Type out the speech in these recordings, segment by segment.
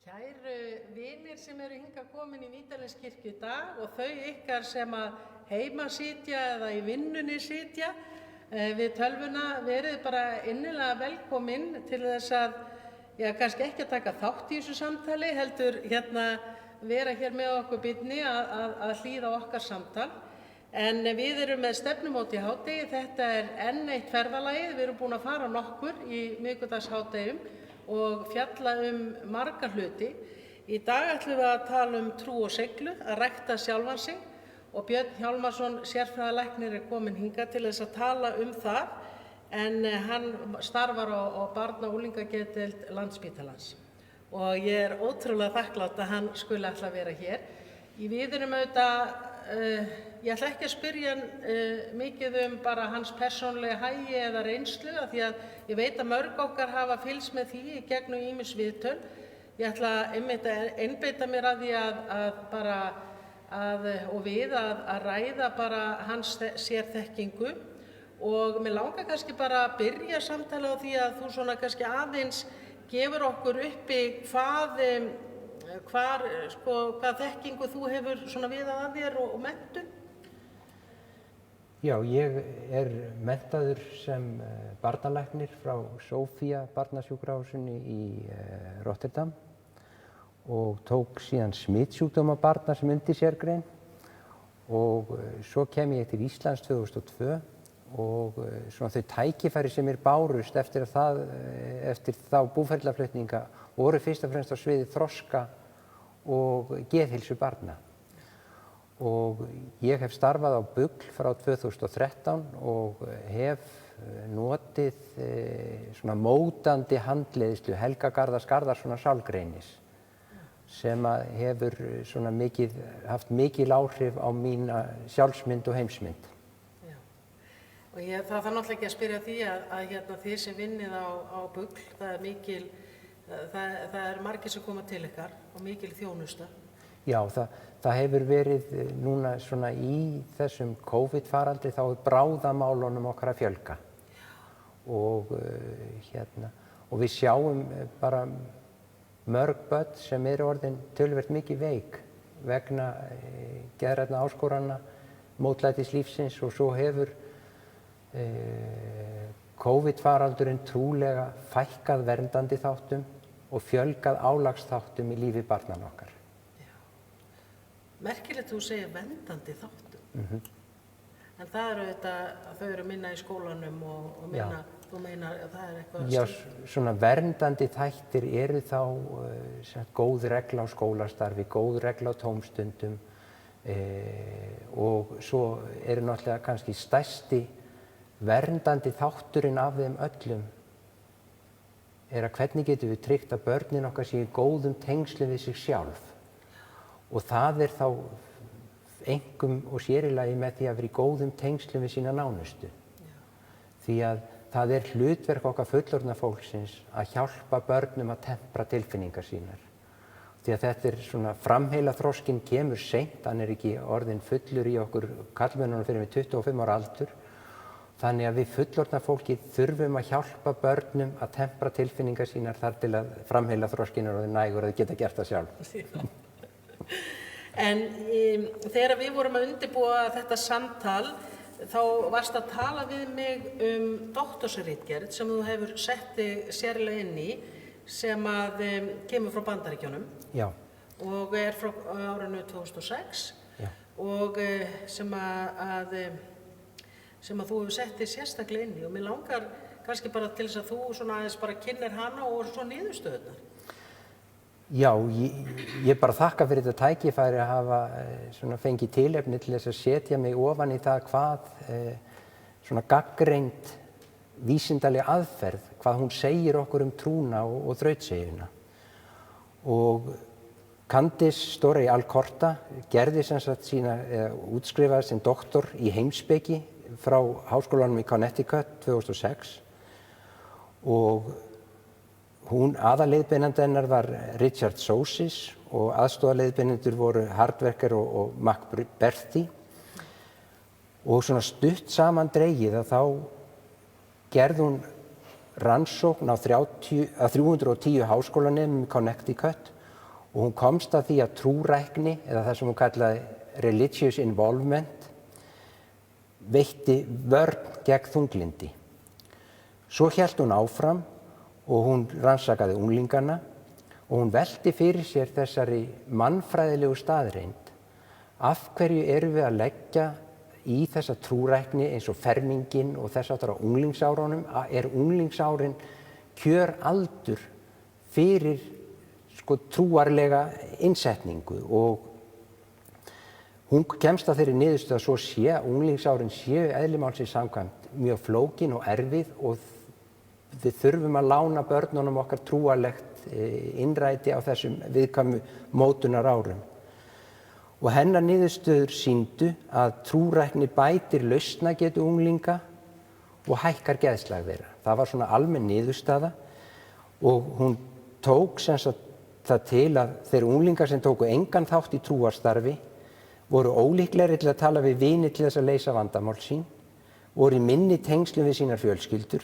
Kæru vinir sem eru hingað komin í Vídalínskirkju í dag og þau ykkar sem að heima sitja eða í vinnunni sitja við tölvuna, verið bara innilega velkomin til þess að, kannski ekki að taka þátt í þessu samtali, heldur vera hér með okkur byrni að hlýða á okkar samtal. En við erum með stefnumót í hádegi, þetta enn eitt ferðalagið, við erum búin að fara nokkur í miðvikudagshádegum og fjalla marga hluti. Í dag ætlum við að tala trú og seiglu, að rækta sjálfan sig og Björn Hjálmarsson, sérfræðilæknir, kominn hingað til þess að tala það, en hann starfar á barna- og unglingageðdeild Landspítalans. Og ég ótrúlega þakklát að hann skuli ætla að vera hér. Við erum auðvitað, ég ætla ekki að spyrja mikið bara hans persónulega hagi eða reynslu, af því að ég veit að mörg okkar hafa fylgst með því í gegnum ýmis viðtöl. Ég ætla einmitt að einbeita mér að því að ræða bara hans sérþekkingu, og mig langar kannski bara að byrja samtalið á því að þú svona kannski aðeins gefur okkur uppi hvað þekkingu þú hefur svona viðað að þér og menntun. Já, ég menntaður sem barnalæknir frá Sofía barnasjúkrahúsinu í Rotterdam og tók síðan smitsjúkdóma barna sem undirsérgrein, og svo kem ég til Íslands 2002 og svona þau tækifæri sem bárust eftir þá búferlaflutninga voru fyrst og fremst á sviði þroska og geðheilsu barna. Og ég hef starfað á BUGL frá 2013 og hef notið svona mótandi handleiðslu Helga Garðars Garðarssonar sálgreinis, sem hefur svona haft mikil áhrif á mína sjálfsmynd og heimsmynd. Já. Og það þarf náttúrulega ekki að spyrja því að þið sem vinnið á BUGL, það margir sem koma til ykkar og mikil þjónusta. Já, það hefur verið núna svona í þessum COVID-faraldri, þá bráðamálunum okkar að fjölga. Og við sjáum bara mörg börn sem orðin töluvert mikið veik vegna geðrænna áskorana, mótlætis lífsins, og svo hefur COVID-faraldurinn trúlega fækkað verndandi þáttum og fjölgað álagsþáttum í lífi barnanna okkar. Já. Merkilegt þú segir verndandi þáttum. En það auðvitað að þau eru minna í skólanum og minna, þú meinar að það eitthvað... Já, svona verndandi þættir eru þá góð regla á skólastarfi, góð regla á tómstundum, og svo náttúrulega kannski stærsti verndandi þátturinn af þeim öllum að hvernig getum við tryggt að börnin okkar séu í góðum tengslum við sig sjálf. Og það þá einkum og sér í lagi með því að vera í góðum tengslum við sína nánustu. Já. Því að það hlutverk okkar fullorðna fólksins að hjálpa börnum að tempra tilfinningar sínar. Því að þetta svona framheila þroskinn kemur seint, hann ekki orðinn fullur í okkur karlmönnunum fyrir við 25 ára aldur. Þannig að við fullorðna fólki þurfum að hjálpa börnum að tempra tilfinningar sínar þar til að framheila þroskinn orðinn nægur að geta gert það sjálf. En þegar við vorum að undirbúa þetta samtal, þá varst að tala við mig doktorsritgerð sem þú hefur sett þig sérlega inn í, sem kemur frá Bandaríkjunum. Já. Og frá árinu 2006. Já. Og sem þú hefur sett þig sérstaklega inn í, og mér langar kannski bara til þess að þú svona aðeins bara kynnir hana og svo niðurstöðurnar. Já, ég bara þakka fyrir þetta tækifæri að hafa svona fengið tilefni til þess að setja mig ofan í það hvað svona gagnreynd vísindaleg aðferð, hvað hún segir okkur trúna og þrautseiguna. Og Candice Storey Alcorta gerði sem sagt útskrifaði sem doktor í heimspeki frá Háskólanum í Connecticut 2006, og aðalleiðbeinandi hennar var Richard Sosis og aðstoðarleiðbeinendur voru Hardwerker og McBerthy. Og svona stutt saman dregið að þá gerði hún rannsókn á 310 háskólanemum í Connecticut og hún komst að því að trúrækni, eða það sem hún kallaði religious involvement, veitti vörn gegn þunglyndi. Svo hélt hún áfram og hún rannsakaði unglingana og hún velti fyrir sér þessari mannfræðilegu staðreynd. Af hverju erum við að leggja í þessa trúrækni eins og fermingin og þess aftur á unglingsárunum? Er unglingsárin kjöraldur fyrir trúarlega innsetningu? Og hún kemst að þeirri niðurstöðu að svo sé að unglingsárin séu eðli málsins samkvæmt mjög flókin og erfið og við þurfum að lána börnunum okkar trúarlegt innræti á þessum viðkvæmu mótunar árum. Og hennar niðurstöður sýndu að trúrækni bætir lausnagetu unglinga og hækkar geðslag þeirra. Það var svona almenn niðurstaða og hún tók sem sagt það til að þeir unglingar sem tóku engan þátt í trúarstarfi voru ólíklegri til að tala við vini til þess að leysa vandamál sín, voru í minni tengslum við sínar fjölskyldur,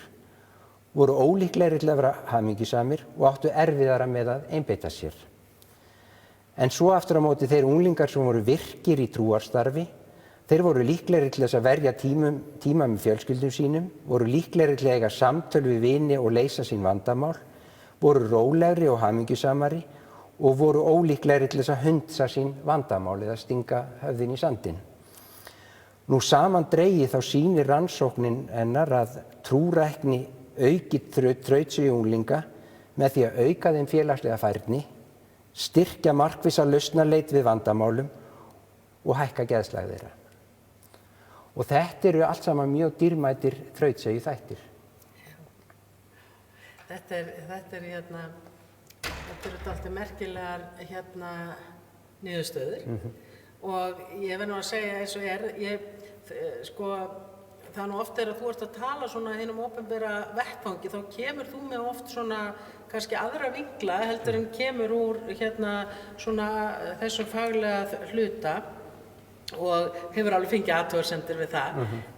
voru ólíklegri til að vera hamingjusamir og áttu erfiðara með að einbeita sér. En svo aftur á móti þeir unglingar sem voru virkir í trúarstarfi, þeir voru líklegri til þess að verja tíma með fjölskyldum sínum, voru líklegri til að eiga samtöl við vini og leysa sín vandamál, voru rólegri og hamingjusamari og voru ólíklegri til þess að hundsa sín vandamál eða stinga höfðin í sandinn. Nú samandregið þá sýnir rannsóknin hennar að trúrækni auki þrautseigju unglinga með því að auka þeim félagslega færni, styrkja markvissa lausnarleit við vandamálum og hækka geðslag þeirra. Og þetta eru allt saman mjög dýrmætir þrautseigju þættir. Þetta eru dálítið merkilegar niðurstöður og ég verð nú að segja eins og það nú oft að þú ert að tala svona hinum opinbera vettvangi, þá kemur þú með oft svona kannski aðra vinkla heldur en kemur úr svona þessum faglega hluta og hefur alveg fengið athugasemdir við það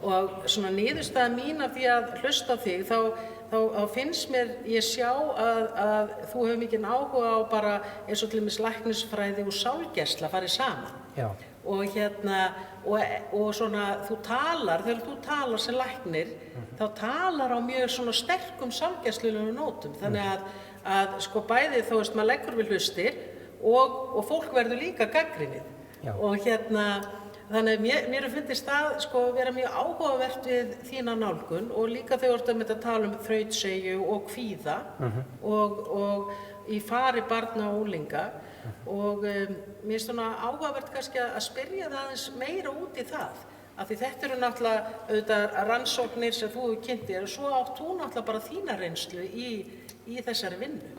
og svona niðurstaða mín af því að hlusta á þig þá finnst mér ég sjá að þú hefur mikinn áhuga á bara eins og til dæmis læknisfræði og sálgæsla farið saman. Já. Og svona þegar þú talar sem læknir þá talar á mjög svona sterkum sálgæslulegum nótum þannig að sko bæði þó veist maður leggur við hlustir og fólk verður líka gagnrýnið. Já. Og þannig að mér fundist það sko vera mjög áhugavert við þína nálgun og líka þegar þú ert að tala þrautseigju og kvíða og í fari barna og unglinga og mér finnst svona áhugavert kannski að spyrja það aðeins meira út í það af því þetta eru náttúrulega auðvitað rannsóknir sem þú hefur kynnt þér og svo átt þú náttúrulega bara þína reynslu í þessari vinnu.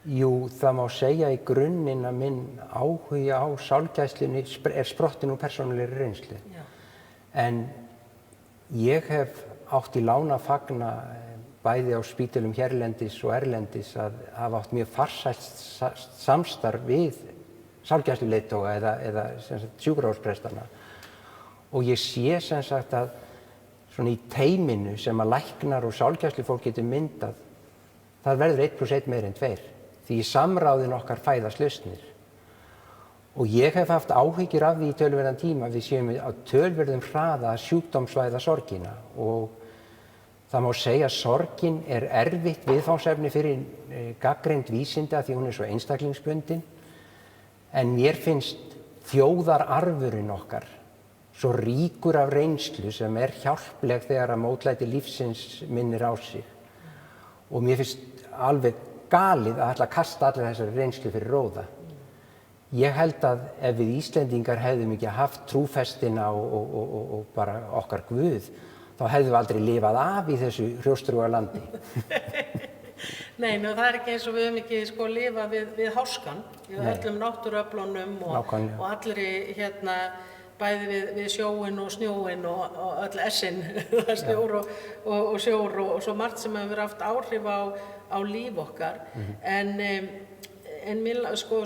Jú, það má segja í grunninn að minn áhugi á sálgæslunni sprottin úr persónulegri reynslu. Já. En ég hef átt í lána að fagna bæði á spítölum hérlendis og erlendis að hafa átt mjög farsælt samstarf við sálgæsluleiðtoga eða sjúkrahúsprestana. Og ég sé sem sagt að svona í teyminu sem að læknar og sálgæslufólk getur myndað, það verður 1+1 meira en 2. Því í samráðin okkar fæðast lausnir. Og ég hef haft áhyggjur af því í töluverðan tíma við séum á töluverðum hraða að sjúkdómsvæða sorgina og það má segja að sorgin erfitt viðfangsefni fyrir gagnreynd vísindi af því hún svo einstaklingsbundin en mér finnst þjóðararfurinn okkar svo ríkur af reynslu sem hjálpleg þegar að mótlæti lífsins minnir á sig og mér finnst alveg galið að ætla að kasta allir þessari reynslu fyrir róða. Ég held að ef við Íslendingar hefðum ekki haft trúfestina og bara okkar Guð, þá hefðum við aldrei lifað af í þessu hrjóstruga landi. Nei, það ekki eins og við höfum ekki lifað við háskan, við öllum náttúruöflunum og allir bæði við sjóinn og snjóinn og öll essin, snjór og sjór og svo margt sem hefur haft áhrif á líf okkar. En svo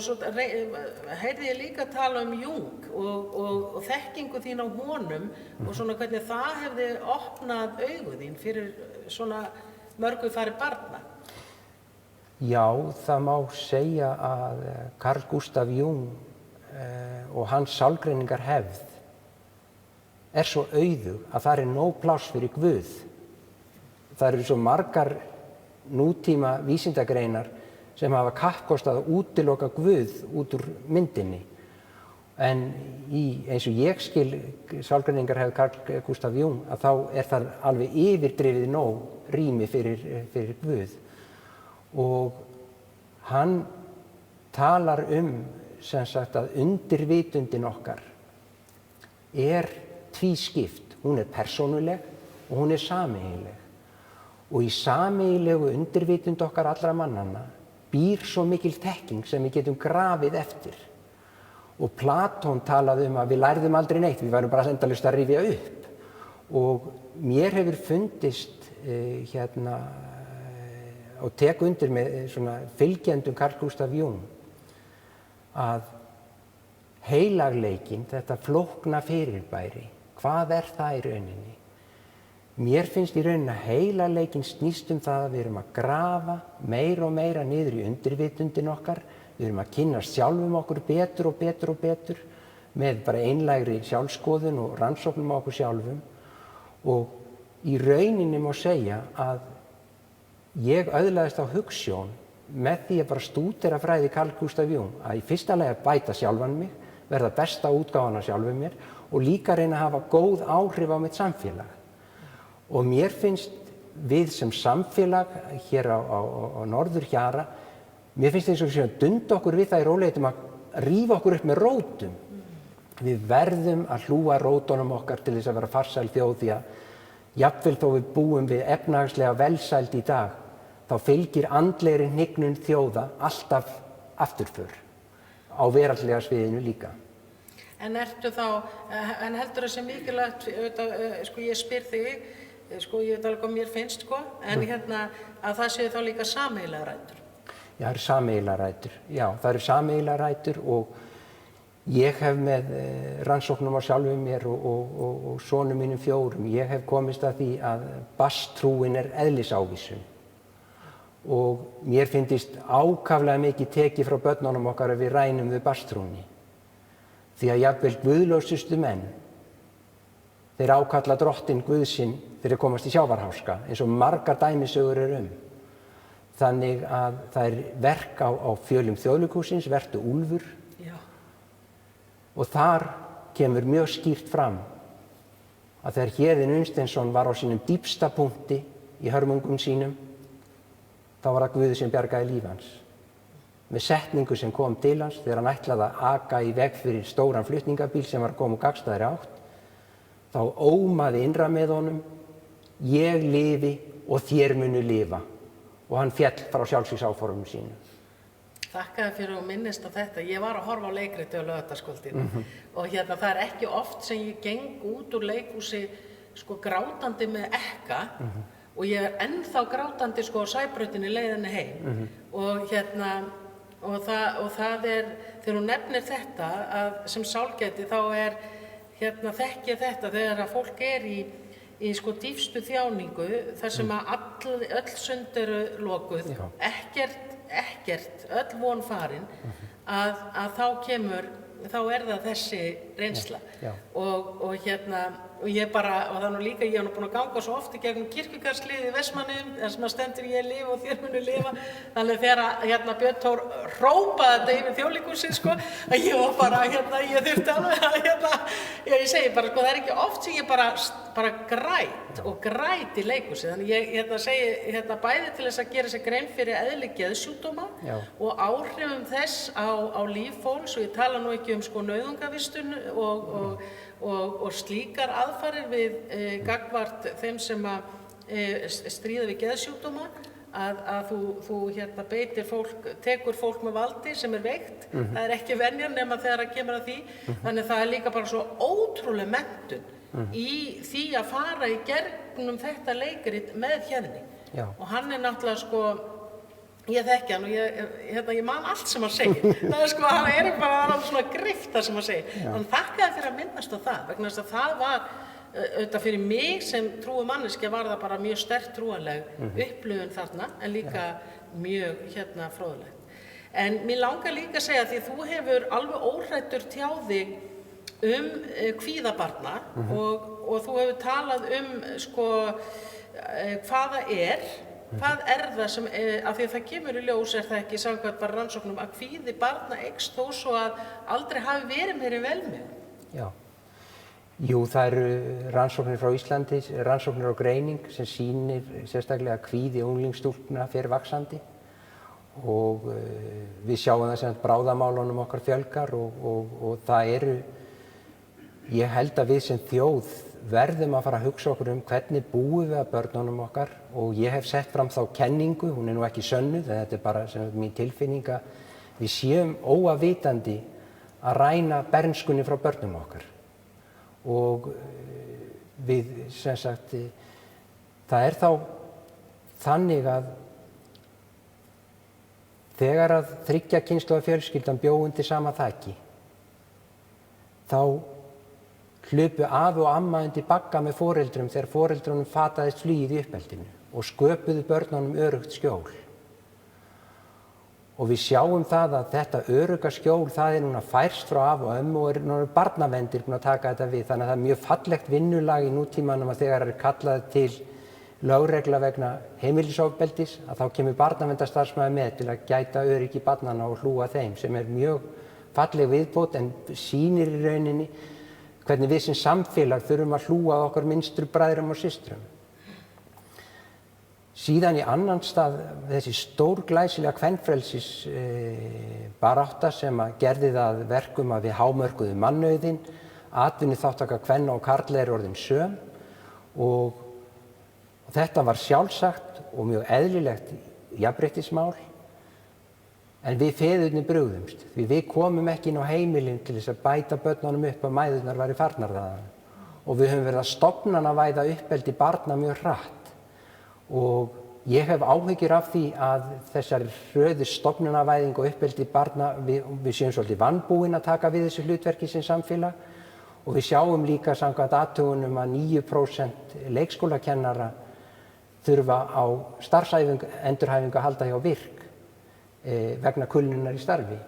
heyrði ég líka tala Jung og þekkingu þín á honum og svona hvernig það hefði opnað augu þín fyrir svona mörgu fari barna? Já, það má segja að Carl Gustav Jung og hans sálgreiningarhefð svo auðug að það nóg pláss fyrir Guð. Það eru svo margar nútíma vísindagreinar sem hafa kappkostað að útiloka Guð út úr myndinni. En eins og ég skil sálgreiningarhefð Carl Gustav Jung, að þá það alveg yfirdrifið nóg rými fyrir Guð. Og hann talar sem sagt að undirvitundin okkar tvískipt. Hún persónuleg og hún sameiginleg. Og í sameiginlegu undirvitund okkar allra mannanna býr svo mikil þekking sem við getum grafið eftir. Og Platón talaði að við lærðum aldrei neitt, við værum bara endalaust að rifja upp. Og mér hefur fundist og tek undir með svona fylgjendum Carl Gustav Jung að heilagleikinn, þetta flókna fyrirbæri, hvað það í rauninni? Mér finnst í rauninni að heilagleikinn snýst það að við erum að grafa meira og meira niður í undirvitundin okkar, við erum að kynnast sjálfum okkur betur og betur og betur með bara einlægri sjálfskoðun og rannsóknum á okkur sjálfum og í rauninni má segja að ég öðlaðist á hugsjón með því að bara stúdera fræði Carl Gustav Jung að í fyrsta lagi að bæta sjálfan mig, verða besta útgáfan af sjálfum mér og líka reyna að hafa góð áhrif á mitt samfélag. Og mér finnst við sem samfélag hér á Norðurhjara, mér finnst eins og við séum að dunda okkur við það í róleitum að rífa okkur upp með rótum. Við verðum að hlúa rótunum okkar til þess að vera farsæl þjóð því að jafnvel þó við búum við efnahagslega velsæld í dag, þá fylgir andlegri hnignun þjóða alltaf afturför á veraldlega sviðinu líka. En heldur það sem mikilvægt, ég spyr þig, ég veit alveg hvað mér finnst, en að það séu þá líka sameiginlegar rætur? Já, það eru sameiginlegar rætur, já, það eru sameiginlegar rætur og ég hef með rannsóknum á sjálfum mér og sonum mínum 4, ég hef komist að því að basstrúin eðlisávísun. Og mér finnst ákaflega mikið tekið frá börnunum okkar að við rænum við basstrúnni. Því að jafnvel guðlausustu menn, þeir ákalla drottinn Guð sinn þegar þeir komast í sjávarháska, eins og margar dæmisögur Þannig að það verk á fjölum Þjóðleikhússins, Vertu úlfur. Og þar kemur mjög skýrt fram að þegar Héðinn Unnsteinsson var á sínum dýpsta punkti í hörmungum sínum, þá var það Guð sem bjargaði líf hans. Með setningu sem kom til hans þegar hann ætlaði að aka í veg fyrir stóran flutningabíl sem var að koma úr gagnstæðri átt, þá ómaði innra með honum, ég lifi og þér munu lifa. Og hann féll frá sjálfsvígsáformum sínum. Þakka þér fyrir að minnast á þetta. Ég var að horfa á leikriti á Laugardalskvöldinu og það ekki oft sem ég geng út úr leikhúsi grátandi með ekka og ég ennþá grátandi á Sæbrautinni leiðinni heim og það þegar hún nefnir þetta að sem sálgæti þá þekki ég þetta þegar að fólk í dýpstu þjáningu þar sem að öll sund eru lokuð, ekkert, öll von farin, að þá það þessi reynsla. Og ég bara, og það líka, ég hef búin að ganga svo oft í gegnum kirkjugarðsliðið í Vestmannaeyjum, þar sem stendur ég lifi og þér munu lifa. Þannig þegar Björn Thor hrópaði þetta yfir Þjóðleikhúsið, að ég var bara, ég þurfti alveg ég segi bara, það ekki oft sem ég bara græt í leikhúsið. Þannig ég segi bæði til þess að gera sér grein fyrir eðli geðsjúkdóma og áhrifum þess á líf fólks, og ég tala nú ekki nauðungavistun og slíkar aðfarir við gagnvart þeim sem stríða við geðsjúkdóma, að þú beitir fólk, tekur fólk með valdi sem veikt. Það ekki venjan nema þegar það kemur að því. Þannig það líka bara svo ótrúleg menntun í því að fara í gegnum þetta leikrit með Héðni. Og hann náttúrulega ég þekki hann og ég man allt sem hann segir. Það hann bara svona greift það sem hann segir. Þannig þakka þér fyrir að minnast á það, vegna þess að það var auðvitað fyrir mig sem trúi manneskja var það bara mjög sterkt trúanleg upplifun þarna, en líka mjög fróðlegt. En mér langar líka að segja, því þú hefur alveg óhræddur tjáð þig kvíða barna og þú hefur talað sko, hvað það hvað það sem, af því að það kemur í ljós, það ekki samkvæmt bara rannsóknum, að kvíði barna eykst þó svo að aldrei hafi verið meiri velmegun. Já. Jú, það eru rannsóknir frá Íslandi, rannsóknir á greining sem sýnir sérstaklega að kvíði unglingsstúlkna fer vaxandi og við sjáum það sem bráðamálunum okkar fjölgar og það eru, ég held að við sem þjóð verðum að fara að hugsa okkur hvernig búum við að börnunum okkar og ég hef sett fram þá kenningu, hún nú ekki sönnuð, þetta bara mín tilfinning að við séum óavitandi að ræna bernskunni frá börnum okkar og við sem sagt, það þá þannig að þegar að 3 kynslóða fjölskyldan bjó undir sama þaki þá hlupu afi og amma undir bagga með foreldrum þegar foreldrunum fataðist flugið í uppeldinu og sköpuðu börnunum öruggt skjól. Og við sjáum það að þetta örugga skjól, það núna færst frá afi og ömmu og núna barnavendir búin að taka þetta við. Þannig að það mjög fallegt vinnulag í nútímanum að þegar kallað til lögregla vegna heimilisofbeldis að þá kemur barnaverndarstarfsmaður með til að gæta öryggi barnanna og hlúa þeim sem mjög falleg viðbót en sýnir í rauninni hvernig við sem samfélag þurfum að hlúa að okkar minnstu bræðrum og systrum. Síðan í annan stað þessi stórglæsilega kvenfrelsis barátta sem að gerði það verkum að við hámörkuðum mannauðinn, atvinnuþátttaka kvenna og karla orðin söm og þetta var sjálfsagt og mjög eðlilegt jafnréttismál. En við feðurnir brugðumst, því við komum ekki inn á heimilin til þess að bæta börnunum upp að mæðurnar væri farnar þaðan. Og við höfum verið að stofnanavæða uppeldi barna mjög hratt. Og ég hef áhyggjur af því að þessar hröðu stofnanavæðing og uppeldi barna, við séum svolítið vanbúin að taka við þessu hlutverki sem samfélag. Og við sjáum líka samkvæmt athugunum að 9% leikskólakennara þurfa á starfsendurhæfingu að halda hjá VIRK. Vegna kulnunar í starfi.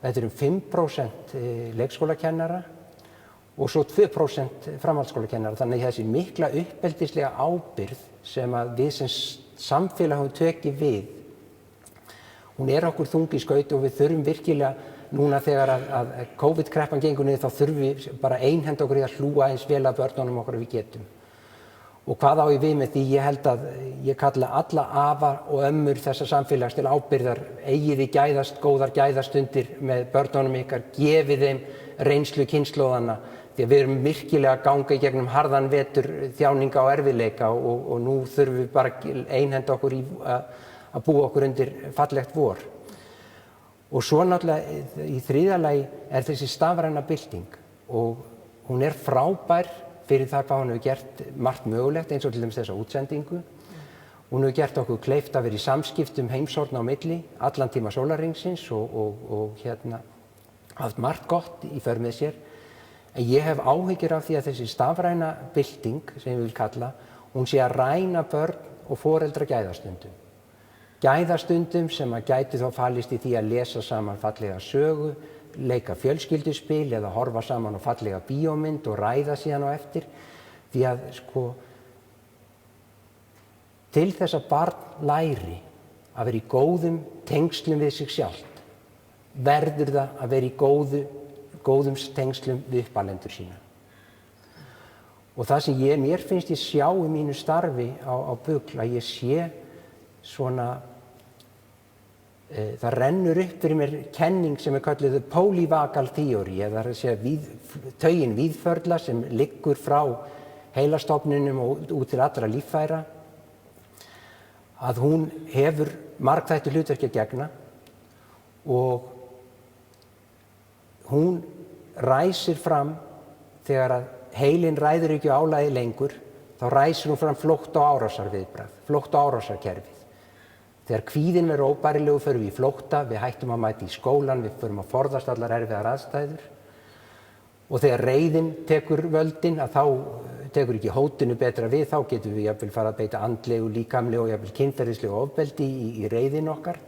Þetta 5% leikskólakennara og svo 2% framhaldsskólakennara. Þannig að þessi mikla uppeldislega ábyrgð sem að við sem samfélag höfum tekið við, hún okkur þung í skaut og við þurfum virkilega núna þegar að COVID-kreppan gengur niður þá þurfum við bara einhenda okkur í að hlúa eins vel að börnunum okkur við getum. Og hvað á ég við með því? Ég held að ég kalla alla afa og ömmur þessa samfélags til ábyrgðar, eigiði góðar gæðastundir með börnunum ykkar, gefið þeim reynslu kynslóðanna, því að við erum virkilega að ganga í gegnum harðan vetur þjáninga og erfiðleika og nú þurfum við bara einhenda okkur í að búa okkur undir fallegt vor. Og svo náttúrulega í þriðja lagi þessi stafræna bylting og hún frábær fyrir það hvað hún hefur gert margt mögulegt eins og til dæmis þessa útsendingu. Hún hefur gert okkur kleift að vera í samskiptum heimshorna á milli, allan tíma sólarhringsins og haft margt gott í för með sér. En ég hef áhyggjur af því að þessi stafræna bylting, sem ég vil kalla, hún sé að ræna börn og foreldra gæðastundum. Gæðastundum sem að gæti þá falist í því að lesa saman fallega sögu, leika fjölskylduspil eða horfa saman á fallega bíómynd og ræða síðan á eftir. Því að sko, til þess að barn læri að vera í góðum tengslum við sig sjálft, verður það að vera í góðum tengslum við uppalendur sína. Og það sem mér finnst ég sjá í mínu starfi á BUGL, að ég sé svona það rennur upp fyrir mér kenning sem kölluð polyvagal theory, eða það segja taugin víðförla sem liggur frá heilastofnunum og út til allra líffæra, að hún hefur margþættu hlutverki að gegna og hún ræsir fram þegar að heilinn ræður ekki álagi lengur, þá ræsir hún fram flótta- og árásarviðbragð, flótta- og árásarkerfið. Þegar kvíðinn verður óbærilegu förum við í flótta, við hættum að mæta í skólan, við förum að forðast allar erfiðar aðstæður. Og þegar reiðin tekur völdin, að þá tekur ekki hótinu betra við, þá getum við jafnvel fara að beita andlegu, líkamlegu og jafnvel kynferðislegu ofbeldi í reiðin okkar.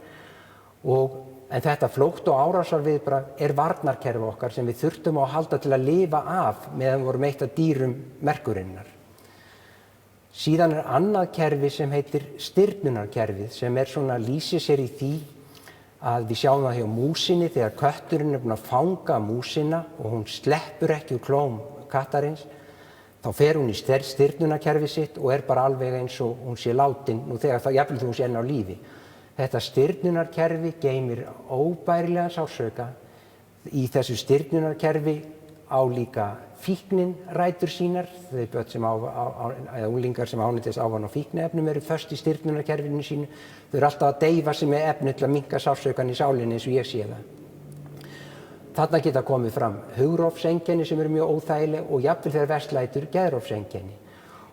En þetta flótta- og árásarviðbragð er varnarkerfi okkar sem við þurftum að halda til að lifa af meðan við vorum eitt af dýrum merkurinnar. Síðan er annað kerfi sem heitir stirnunarkerfið sem lýsir sér í því að við sjáum það hjá músinni þegar kötturinn er búinn að fanga músina og hún sleppur ekki úr klóm kattarins, þá fer hún í stirnunarkerfið sitt og er bara alveg eins og hún sé látin nú þegar það jafnvel þú sé enn á lífi. Þetta stirnunarkerfi geymir óbærilegan sársauka. Í þessu stirnunarkerfi á líka fíknin rætur sínar. Þau börn sem eða unglingar sem ánetjast ávana- og fíkniefnum eru föst í stirnunarkerfinu sínu. Þau eru alltaf að deyfa sig með efni til að minnka sársaukann í sálinni eins og ég sé það. Þarna geta komið fram hugrófseinkenni sem eru mjög óþægileg og jafnvel þegar verst lætur geðrófseinkenni.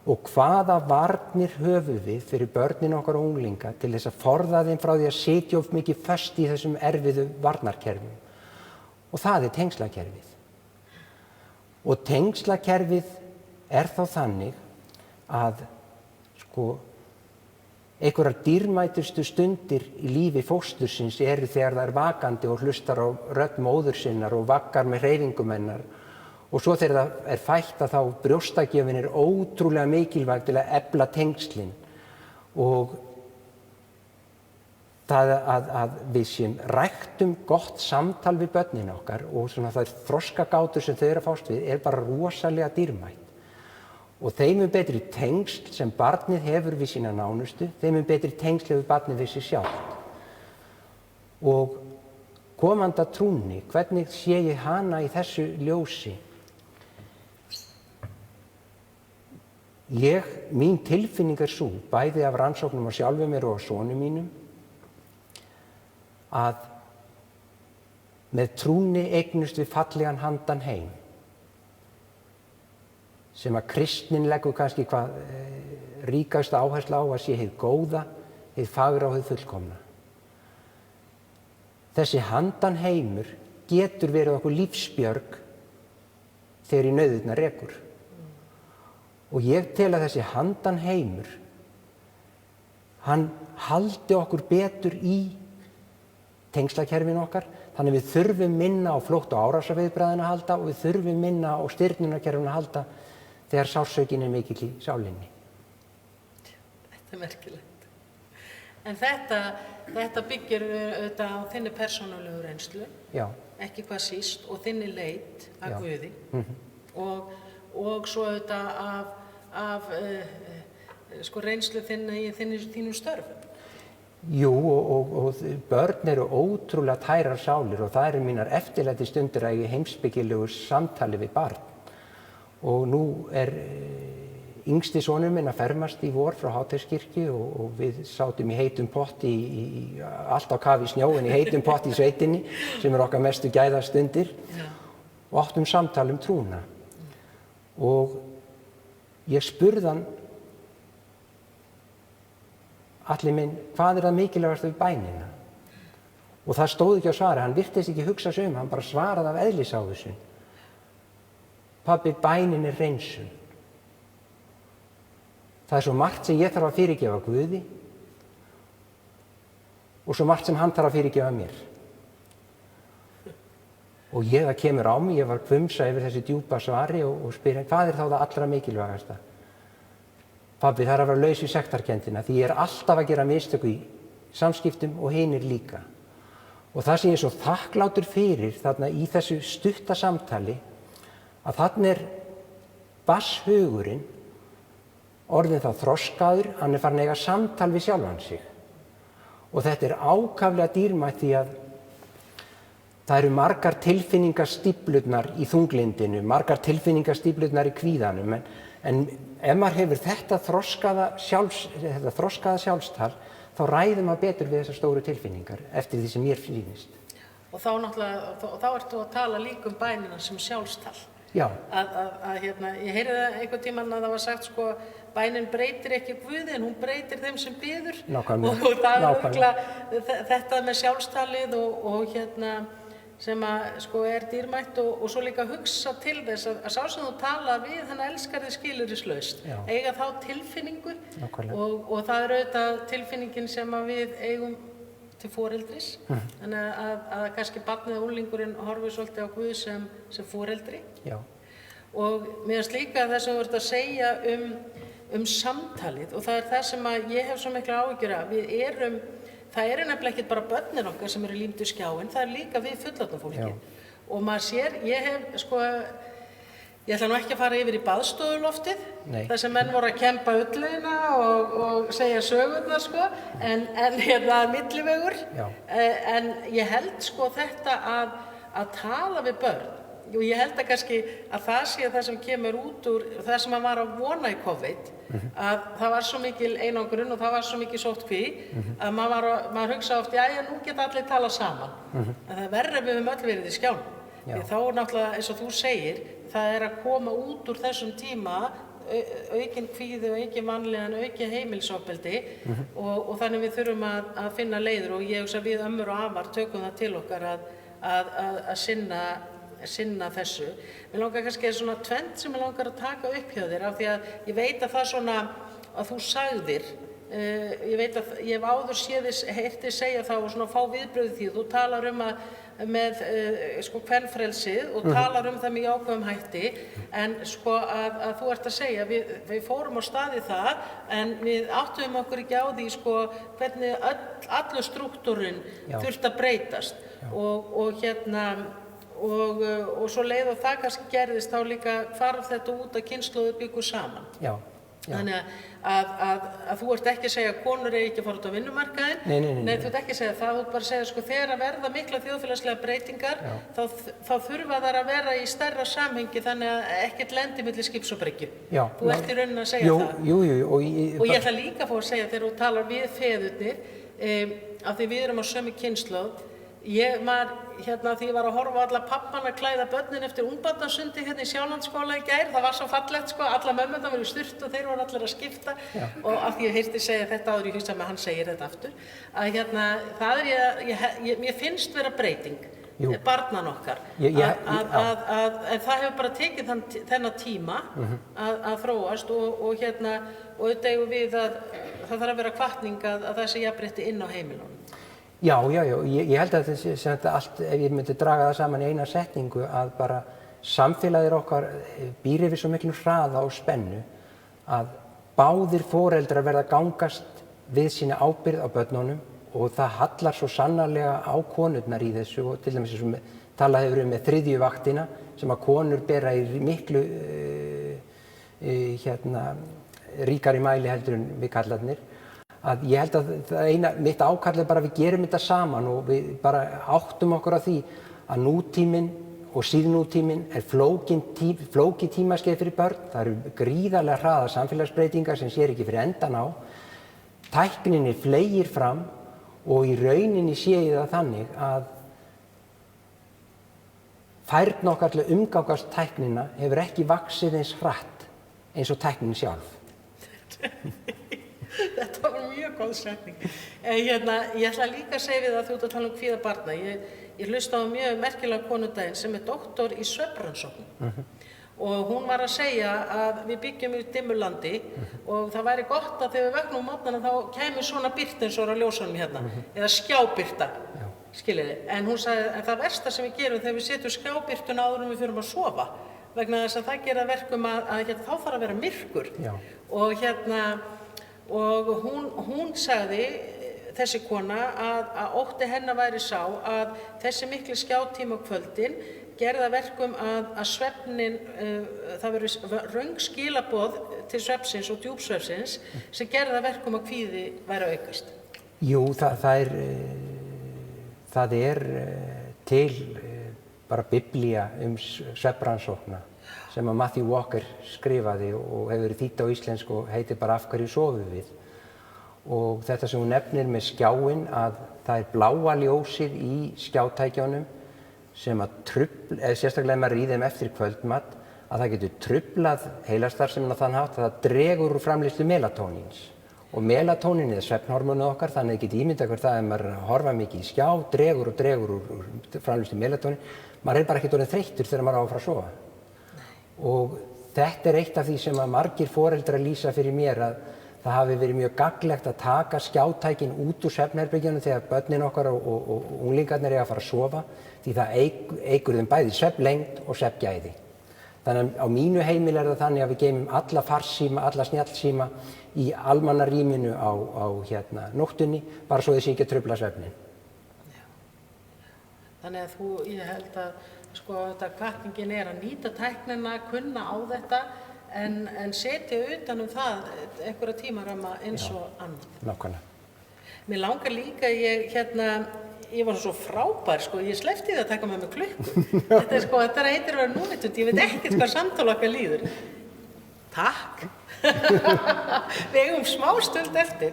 Og hvaða varnir höfum við fyrir börnin okkar og unglinga til þess að forða þeim frá því að sitja of mikið föst í þessum erfiðu varnarkerfum? Og það er tengslakerfið. Og tengslakerfið er þá þannig að einhverjar dýrmætustu stundir í lífi fóstursins eru þegar það er vakandi og hlustar á rödd móður sinnar og vaggar með hreyfingum hennar. Og svo þegar það er fætt að þá brjóstagjöfin er ótrúlega mikilvæg til að efla tengslin. Og það að við séum ræktum gott samtal við börnin okkar og þær þroskagátur sem þau eru að fást við er bara rosalega dýrmætt. Og þeim betri tengsl sem barnið hefur við sína nánustu, þeim betri tengsl hefur barnið við sig sjálft. Og komanda trúnni, hvernig sé ég hana í þessu ljósi? Mín tilfinning er sú, bæði af rannsóknum á sjálfum mér og á sonum mínum, að með trúnni eignumst við fallegan handan heim, sem að kristnin leggur kannski hvað ríkasta áherslu á að sé hið góða, hið fagra og hið fullkomna. Þessi handan heimur getur verið okkur lífsbjörg þegar í nauðirnar rekur. Og ég tel að þessi handan heimur, hann haldi okkur betur í tengslakerfinu okkar, þannig við þurfum minna á flótta- og árásarviðbragðinu að halda og við þurfum minna á stirnunarkerfinu að halda þegar sársaukin er mikill í sálinni. Þetta er merkilegt. En þetta byggir auðvitað á þinni persónulegu reynslu, Já. Ekki hvað síst, og þinni leit að Já. Guði. Og svo auðvitað af reynslu þinni í þínum störfum. Jú, og börn eru ótrúlega tærar sálir og það eru mínar eftirlæti stundir að ég heimspekilegu samtali við barn. Og nú er yngsti sonur minn að fermast í vor frá Háteigskirkju og við sátum í heitum potti, allt á kafi í snjó en í heitum potti í sveitinni sem er okkar mestu gæðastundir og áttum samtal trúna. Og ég spurði hann, Alli minn, hvað er það mikilvægast við bænina? Og það stóð ekki á svari, hann virtist ekki hugsa sig hann bara svaraði af eðlisávísun. Pabbi, bænin er hreinsun. Það er svo margt sem ég þarf að fyrirgefa Guði og svo margt sem hann þarf að fyrirgefa mér. Og það kemur á mig, ég var hvumsa yfir þessi djúpa svari og spyr hann, hvað er þá það allra mikilvægasta? Pabbi, það er að vera laus í sektarkenndina því ég er alltaf að gera mistök í samskiptum og hinir líka. Og það sem ég er svo þakklátur fyrir þarna í þessu stutta samtali að þarna er barnshugurinn orðinn það þroskaður, hann er farin að eiga samtal við sjálfan sig. Og þetta er ákaflega dýrmætt því að það eru margar tilfinningastíflurnar í þunglindinu, margar tilfinningastíflurnar í kvíðanum, en ef maður hefur þetta þroskaða sjálfstal, þá ræður maður betur við þessar stóru tilfinningar eftir því sem mér sýnist. Og þá ertu að tala líka bænina sem sjálfstal. Já. Ég heyrði það einhvern tímann að það var sagt bænin breytir ekki Guði en hún breytir þeim sem biður. Nákvæmlega. Og það er þetta með sjálfstalið og sem að sko dýrmætt og svo líka hugsa til þess að sá sem þú talar við hann elskar þig skilyrðislaust, eiga þá tilfinningu og það auðvitað tilfinningin sem að við eigum til foreldris, þannig að kannski barnið og unglingurinn horfi svolítið á Guð sem foreldri. Já. Og mér finnst líka það sem þú ert að segja samtalið og það það sem að ég hef svo mikla áhyggjur af, það eru nefnilega ekki bara börnin okkar sem eru límd við skjáinn, það líka við fullorðna fólkið. Og maður sér, ég ætla nú ekki að fara yfir í baðstofuloftið, þar sem menn voru að kempa ullina og segja sögurnar en millivegur. En ég held þetta að tala við börn, og ég held að kannski að það sé það sem kemur út úr það sem maður var að vona í COVID, að það var svo mikil einangrun og það var svo mikil sóttkví að maður hugsa oft, nú geta allir tala saman. En það verður við höfum öll verið í skjánum. Því þá náttúrulega, eins og þú segir, það að koma út úr þessum tíma aukinn kvíði og aukinn vanlíðan, aukið heimilisofbeldi og þannig við þurfum að finna leiðir og ég hugsa við ömmur og afar tökum það til okkar að sinna þessu. Mér langar kannski svona tvennt sem ég langar að taka upp hjá þér af því að ég veit að það svona að þú sagðir, ég veit að ég hef áður heyrti segja það og svona fá viðbrögð því, þú talar með kvenfrelsið og talar það með jákvæðum hætti en að þú ert að segja, við fórum á stað í það en við áttuðum okkur ekki á því hvernig allur strúktúrinn þurfti að breytast og svo leið og það kannski gerðist þá líka hvarf þetta út að kynslóðir byggu saman. Þannig að þú ert ekki að segja að konur ekki að fara út á vinnumarkaðinn. Nei, þú ert ekki að segja það, þú ert bara að segja þegar að verða mikla þjóðfélagslega breytingar þá þurfa þær að vera í stærra samhengi þannig að ekkert lendi milli skips og bryggju. Þú ert í rauninni að segja það. Og ég ætla líka að fá að segja þegar þú talar við feðurnir af því við erum á sömu kynslóð. Því ég var að horfa á alla pappana að klæða börnin eftir ungbarnasundi í Sjálandsskóla í gær, það var svo fallegt alla mömmurnar voru í sturtu og þeir voru allir að skipta og af því ég heyrti segja þetta áður, ég hugsa með hann segir þetta aftur, að mér finnst vera breyting, barnan okkar, en það hefur bara tekið þennan tíma að þróast og auðvitað eigum við að það þarf að vera hvatning að það sé jafnrétti inn á heimilunum. Já, ég held að þetta allt, ef ég myndi draga það saman í eina setningu, að bara samfélagið okkar býr yfir svo miklu hraða og spennu að báðir foreldrar verða að gangast við sína ábyrgð á börnunum og það hallar svo sannarlega á konurnar í þessu og til dæmis sem talað hefur með þriðju vaktina sem að konur bera í miklu ríkari mæli heldur en við kallarnir. Að ég held að mitt ákall bara að við gerum þetta saman og við bara áttum okkur á því að nútíminn og síðnútíminn flókið tímaskeið fyrir börn. Það eru gríðarlega hraðar samfélagsbreytingar sem sér ekki fyrir endan á. Tækninni fleygir fram og í rauninni sé ég það þannig að færni okkar til að umgangast tæknina hefur ekki vaxið eins hratt eins og tæknin sjálf. Þetta var mjög góð setning. Ég ætla líka að segja við að þú ert að tala kvíða barna. Ég hlusta á mjög merkilega konudaginn sem doktor í svefnrannsóknum. Og hún var að segja að við byggjum í dimmu landi og það væri gott að þegar við vöknum á morgnana þá kæmi svona birta eins og á ljósunum eða skjábirta, skiljiði. En hún sagði að það versta sem við gerum þegar við setjum skjábirtuna áður en við förum að sofa vegna þess að það gera verkum að þá þarf að vera myrkur. Og hún sagði, þessi kona, að ótti hennar væri sá að þessi mikli skjátíma á kvöldin gerða verkum að svefnin, það verður röng skilaboð til svefnsins og djúpsvefnsins sem gerða verkum að kvíði væri að aukast. Jú, það er til bara biblía svefnrannsókna sem að Matthew Walker skrifaði og hefur verið þýdd á íslensku og heitir bara Af hverju sofum við? Og þetta sem hún nefnir með skjáinn að það er bláa ljósið í skjátækjunum sem að sérstaklega ef maður í þeim eftir kvöldmat, að það getur truflað heilastarfsemina á þann hátt að það dregur úr framleiðslu melatóníns og melatónin eða svefnhormónið okkar, þannig að þið getið ímyndað ykkur það að maður horfa mikið í skjá, dregur og dregur úr framleiðslu melatónin, maður bara ekkert orðinn þreyttur þegar maður á að fara að sofa. Og þetta eitt af því sem að margir foreldrar lýsa fyrir mér að það hafi verið mjög gagnlegt að taka skjátækin út úr svefnherbergjunum þegar börnin okkar og unglingarnir eiga að fara að sofa, því það eykur þeim bæði svefnlengd og svefngæði. Þannig að á mínu heimili það þannig að við geymum alla farsíma, alla snjallsíma í almannarýminu á nóttunni, bara svo þessi ekki að trufla svefnin. Þannig að ég held að þetta hvatningin að nýta tæknina, kunna á þetta, en setja utan það einhverja tímaramma eins og annað. Nákvæmlega. Mér langar líka, ég var svo frábær, ég sleppti því að taka með mig klukku. Þetta heitir að vera núvitund, ég veit ekkert hvað samtal okkar líður. Takk. Við eigum smá stund eftir.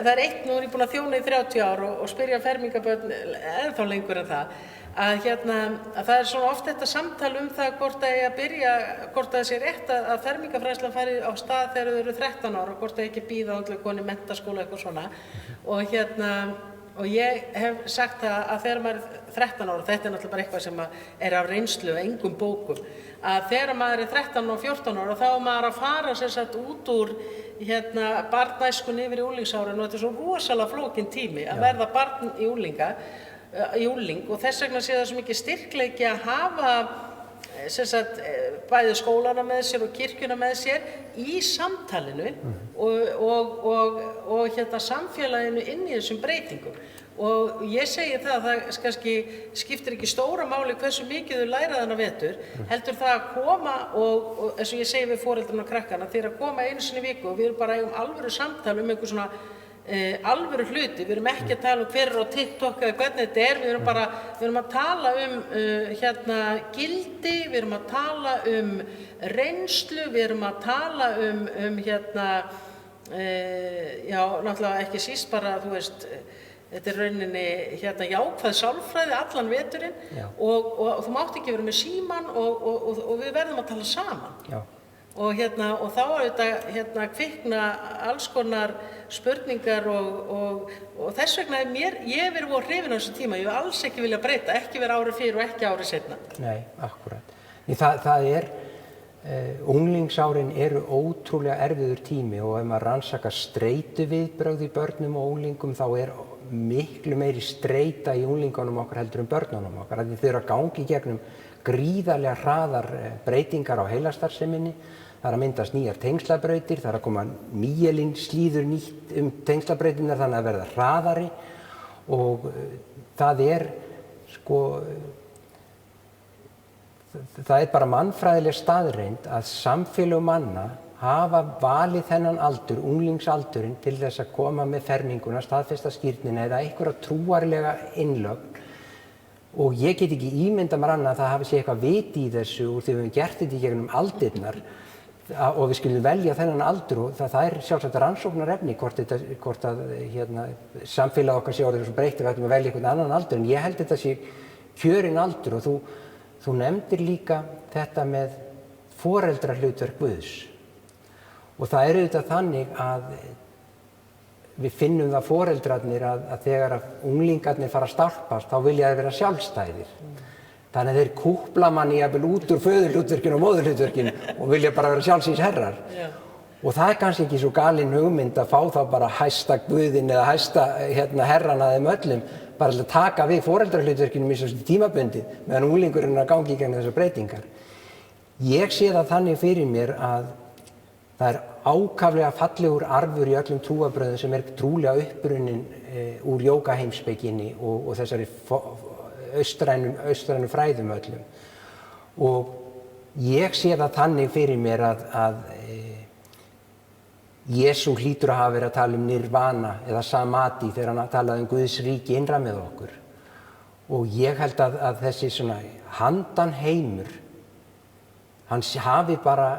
Það eitt, nú ég búin að þjóna í 30 ár og spyrja fermingabörn ennþá lengur en það, að það svona oft þetta samtal það hvort það eigi að byrja, hvort það sé rétt að fermingafræðslan fari á stað þegar þau eru 13 ára og hvort það ekki bíða allir koni menntaskóla eitthvað svona. Og ég hef sagt að þegar maður er 13 ára, þetta náttúrulega bara eitthvað sem af reynslu og engum bókum, að þegar maður er 13 og 14 ára þá maður að fara sem sagt út úr barnæskun yfir í unglingsárin, og þetta er svo rosalega flókin tími að verða barn í ungling, og þess vegna sé það svo mikið styrkleiki að hafa sem sagt bæði skólana með sér og kirkjuna með sér í samtalinu og samfélaginu inn í þessum breytingum. Og ég segi það kannski skiptir ekki stóra máli hversu mikið þau læra þennan vetur, heldur það að koma og eins og ég segi við foreldrana og krakkana, þeir að koma einu sinni í viku og við erum bara eigum alvöru samtal einhver svona alvöru hluti, við erum ekki að tala hver á TikTok eða hvernig þetta við erum að tala gildi, við erum að tala reynslu, við erum að tala náttúrulega ekki síst bara, þú veist, þetta rauninni jákvæð sálfræði allan veturinn og þú mátt ekki vera með símann og við verðum að tala saman. Já. Og þá þetta kvikna alls konar spurningar og þess vegna ég verið voru hrifin á þessu tíma, ég alls ekki vilja breyta, ekki vera árið fyrir og ekki árið seinna. Nei, akkurat. Það unglingsárin eru ótrúlega erfiður tími og ef maður rannsakar streituviðbrögð í börnum og unglingum þá miklu meiri streita í unglingunum okkar heldur börnunum okkar. Þau eru að gangi í gegnum gríðarlega hraðar breytingar á heilastarfseminni. Það að myndast nýjar tengslabrautir, það að koma mýjelin slíður nýtt tengslabrautirnar þannig að verða hraðari og það bara mannfræðileg staðreynd að samfélög manna hafa valið þennan aldur, unglingsaldurinn, til þess að koma með ferminguna, staðfesta skírnina eða einhverja trúarlega innlögn. Og ég get ekki ímyndað mér annað að það hafi séð eitthvað vit í þessu úr því við höfum gert þetta í gegnum aldirnar og við skulum velja þennan aldur og það sjálfsagt rannsóknarefni hvort að samfélag okkar sé orðið svo breytt við ættum að velja einhvern annan aldur, en ég held þetta sé kjörinn aldur. Og þú nefndir líka þetta með foreldrahlutverk Guðs og það auðvitað þannig að við finnum það foreldrarnir að þegar unglingarnir fara að stálpast þá vilja þeir vera sjálfstæðir. Þannig að þeir kúpla manni jafnvel út úr föðurhlutverkinu og móðurhlutverkinu og vilja bara vera sjálfsins herrar. Og það kannski ekki svo galin hugmynd að fá þá bara hæsta Guðinn eða hæsta herran að þeim öllum, bara að taka við foreldrahlutverkinu í þessu tímabundið meðan unglingurinn að gangi í gegnum þessar breytingar. Ég sé það þannig fyrir mér að það ákaflega fallegur arfur í öllum trúarbrögðum sem trúlega upprunnin úr jógaheimspekinni og þessari austrænu fræðum öllum. Og ég sé það þannig fyrir mér að Jesú hlýtur að hafa verið að tala nirvana eða samadhi þegar hann talaði Guðs ríki innra með okkur. Og ég held að þessi svona handanheimur, hann hafi bara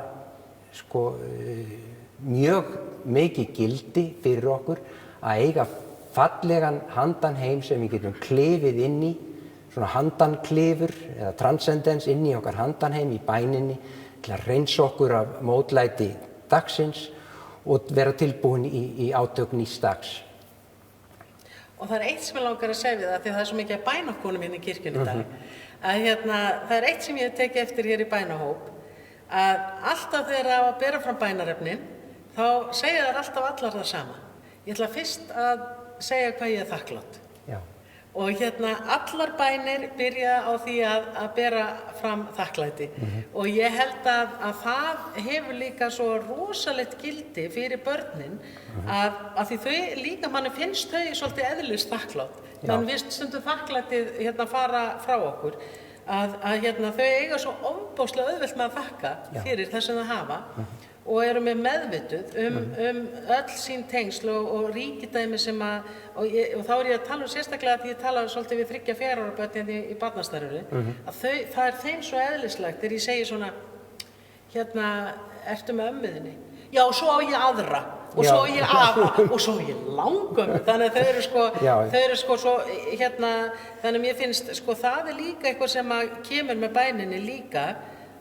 mjög mikið gildi fyrir okkur að eiga fallegan handanheim sem við getum klifið inn í, svona handanklifur eða transcendens inn í okkar handanheim í bæninni til að hreinsa okkur af mótlæti dagsins og vera tilbúin í átök nýs dags. Og það eitt sem ég langar að segja við það, því það svo mikið að bænakonum hérna í kirkjunni í dag, að það eitt sem ég hef tekið eftir hér í bænahóp, að alltaf þegar það að bera fram bænarefnin, þá segja þær alltaf allar það sama. Ég ætla fyrst að segja hvað ég er þakklát. Já. Og allar bænir byrja á því að bera fram þakklæti. Og ég held að það hefur líka svo rosalegt gildi fyrir börnin að því þau líka, manni finnst þau svolítið eðlist þakklátt. Mann finnst stundum þakklætið fara frá okkur. Að þau eiga svo ofboðslega auðvelt með að þakka fyrir það sem það hafa og eru með meðvituð öll sín tengsl og ríkidæmi sem og þá er ég að tala sérstaklega að ég tala svolítið við 3-4 ára börn í barnastarfi, að það er þeim svo eðlislegt þegar ég segi svona, ertu með ömmuðinni? Já, svo á ég aðra og svo á ég afa og svo á ég langömmu, þannig að þau eru svo, þannig að mér finnst, það er líka eitthvað sem kemur með bæninni líka,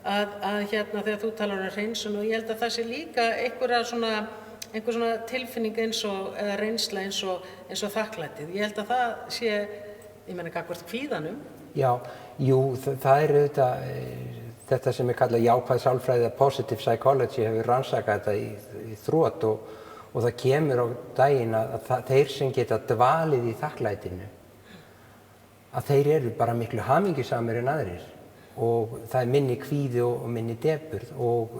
að þegar þú talar hreinsun og ég held að það sé líka einhver svona tilfinning eins og reynsla eins og þakklætið. Ég held að það sé, ég meina gagnvart kvíðanum. Já, jú, það er auðvitað þetta sem er kallað jákvæð sálfræði eða positive psychology hefur rannsakað þetta í þrot og það kemur á daginn að þeir sem geta dvalið í þakklætinu að þeir eru bara miklu hamingjusamir en aðrir. Og það er minni kvíði og minni depurð og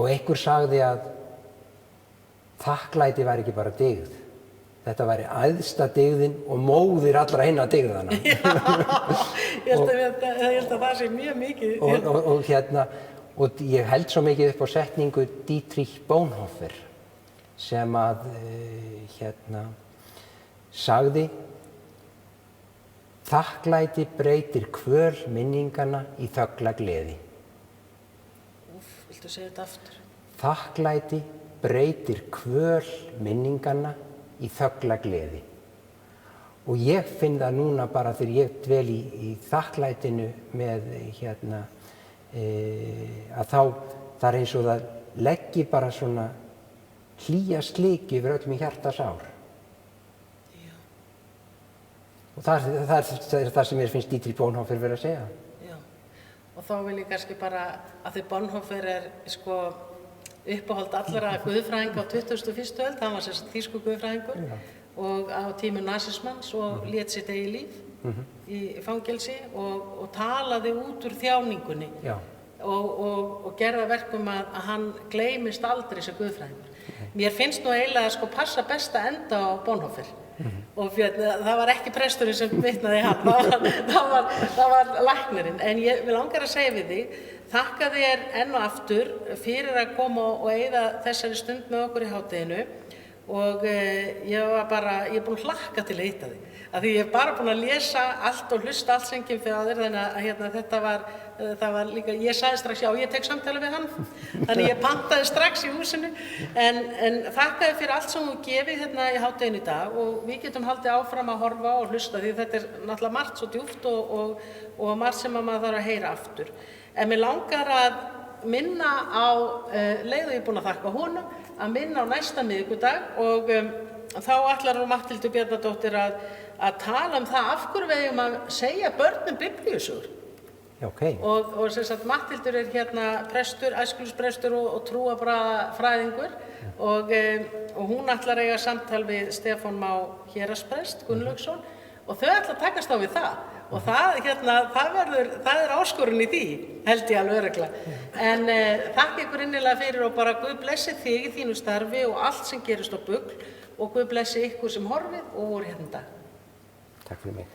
einhver sagði að þakklæti væri ekki bara dygð, þetta væri æðsta dygðin og móðir allra hinna dygðana. Já, ég held að það sé mjög mikið. Og ég held svo mikið upp á setningu Dietrich Bonhoeffer sem að sagði: þakklæti breytir kvöl minninganna í þögla gleði. Viltu segja þetta aftur? Þakklæti breytir kvöl minninganna í þögla gleði. Og ég finn það núna bara þegar ég dvel í þakklætinu með að þá það er eins og það leggi bara svona hlýja sliki yfir öll mín hjartas ár. Og það er það sem mér finnst Dietrich Bonhoeffer verið að segja. Já, og þá vil ég kannski bara að því Bonhoeffer er uppáhald allra guðfræðinga á 21. öld, hann var þýskur guðfræðingur og á tímum nasismans og lét sitt eigið líf í fangelsi og talaði út úr þjáningunni og gerði verkum að hann gleymist aldrei sem guðfræðingur. Mér finnst nú eiginlega passa best að enda á Bonhoeffer. Og það var ekki presturinn sem vitnaði hann, það var læknirinn. En ég vil langar að segja við þig, þakka þér enn og aftur fyrir að koma og eyða þessari stund með okkur í hádeginu og ég er búin að hlakka til að hitta þig. Af því ég er bara búin að lesa allt og hlusta allt sem kemur fyrir aðeir, þannig að það var líka, ég sagði strax já, ég tek samtali við hann, þannig ég pantaði strax í húsinu, en þakka þér fyrir allt sem þú gefið hérna í hádeginu í dag og við getum haldið áfram að horfa og hlusta því þetta er náttúrulega margt svo djúpt og margt sem maður þarf að heyra aftur. En mér langar að minna á, leið og ég er búin að þakka honum, að minna á næsta miðvikudag og þá ætlar Matthildur Bjarnadóttir að tala það af hverju við eigum að segja börnum biblíusögur. Okay. Og sem sagt Matthildur er prestur, æskulisprestur og trúarbragðafræðingur og hún ætlar að eiga samtal við Stefán Má Héraðsprest Gunnlaugsson og þau ætla að takast á við það. Og það er áskorun í því, held ég alveg örugglega. En þakka ykkur innilega fyrir og bara Guð blessi þig í þínu starfi og allt sem gerist á Bugl og Guð blessi ykkur sem horfið og voru hérna í dag. Takk fyrir mig.